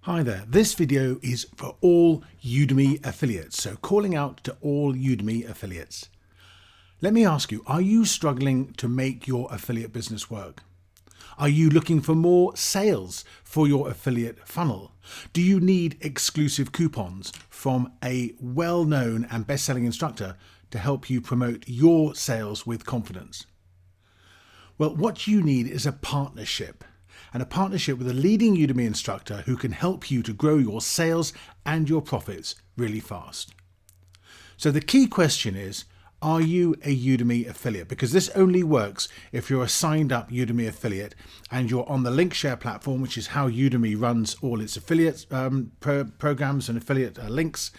Hi there, this video is for all Udemy affiliates, so calling out to all Udemy affiliates. Let me ask you, are you struggling to make your affiliate business work? Are you looking for more sales for your affiliate funnel? Do you need exclusive coupons from a well-known and best-selling instructor to help you promote your sales with confidence? Well, what you need is a partnership. And a partnership with a leading Udemy instructor who can help you to grow your sales and your profits really fast. So the key question is, are you a Udemy affiliate? Because this only works if you're a signed up Udemy affiliate and you're on the Linkshare platform, which is how Udemy runs all its affiliate programs and affiliate links.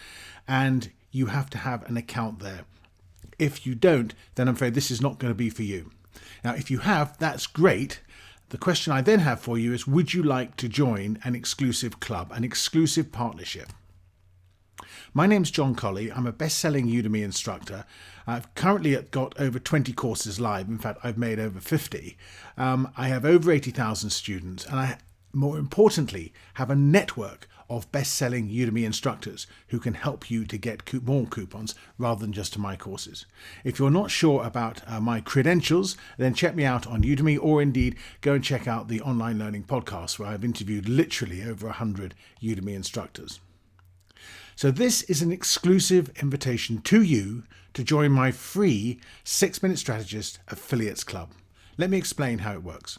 And you have to have an account there. If you don't, then I'm afraid this is not going to be for you. Now, if you have, that's great. The question I then have for you is, would you like to join an exclusive club, an exclusive partnership? My name's John Colley. I'm a best-selling Udemy instructor. I've currently got over 20 courses live. In fact, I've made over 50. I have over 80,000 students, and I, more importantly, have a network of best-selling Udemy instructors who can help you to get more coupons rather than just to my courses. If you're not sure about my credentials, then check me out on Udemy, or indeed go and check out the Online Learning Podcast, where I've interviewed literally over 100 Udemy instructors. So this is an exclusive invitation to you to join my free 6-Minute Strategist Affiliates Club. Let me explain how it works.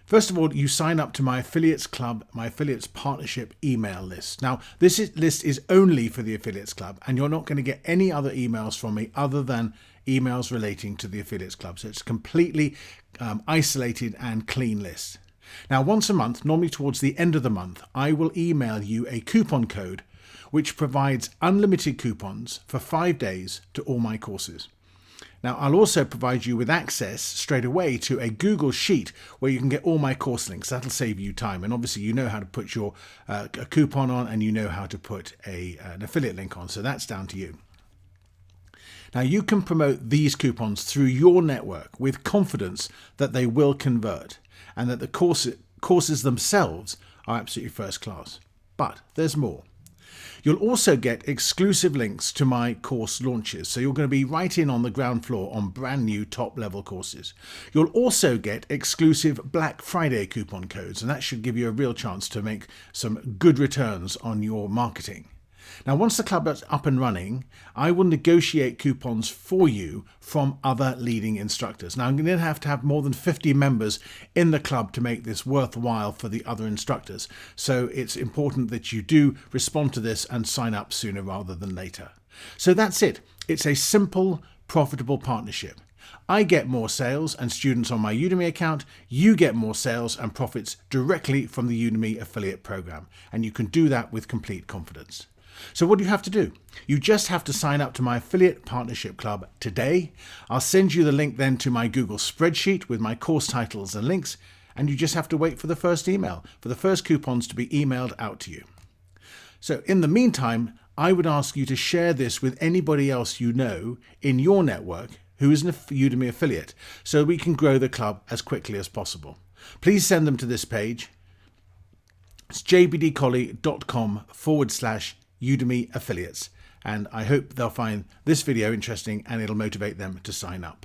First of all, you sign up to my Affiliates Club, my Affiliates Partnership email list. Now, this list is only for the Affiliates Club, and you're not going to get any other emails from me other than emails relating to the Affiliates Club. So it's a completely isolated and clean list. Now, once a month, normally towards the end of the month, I will email you a coupon code which provides unlimited coupons for 5 days to all my courses. Now, I'll also provide you with access straight away to a Google Sheet where you can get all my course links. That'll save you time. And obviously, you know how to put your a coupon on, and you know how to put an affiliate link on. So that's down to you. Now, you can promote these coupons through your network with confidence that they will convert and that the courses themselves are absolutely first class. But there's more. You'll also get exclusive links to my course launches, so you're going to be right in on the ground floor on brand new top level courses. You'll also get exclusive Black Friday coupon codes, and that should give you a real chance to make some good returns on your marketing. Now, once the club is up and running, I will negotiate coupons for you from other leading instructors. Now, I'm going to have more than 50 members in the club to make this worthwhile for the other instructors. So it's important that you do respond to this and sign up sooner rather than later. So that's it. It's a simple, profitable partnership. I get more sales and students on my Udemy account. You get more sales and profits directly from the Udemy affiliate program. And you can do that with complete confidence. So what do you have to do? You just have to sign up to my Affiliate Partnership Club today. I'll send you the link then to my Google Spreadsheet with my course titles and links, and you just have to wait for the first email, for the first coupons to be emailed out to you. So in the meantime, I would ask you to share this with anybody else you know in your network who is an Udemy affiliate, so we can grow the club as quickly as possible. Please send them to this page. It's jbdcolley.com/Udemy affiliates, and I hope they'll find this video interesting and it'll motivate them to sign up.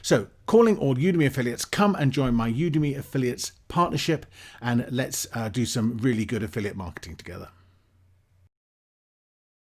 So, calling all Udemy affiliates, come and join my Udemy affiliates partnership, and let's do some really good affiliate marketing together.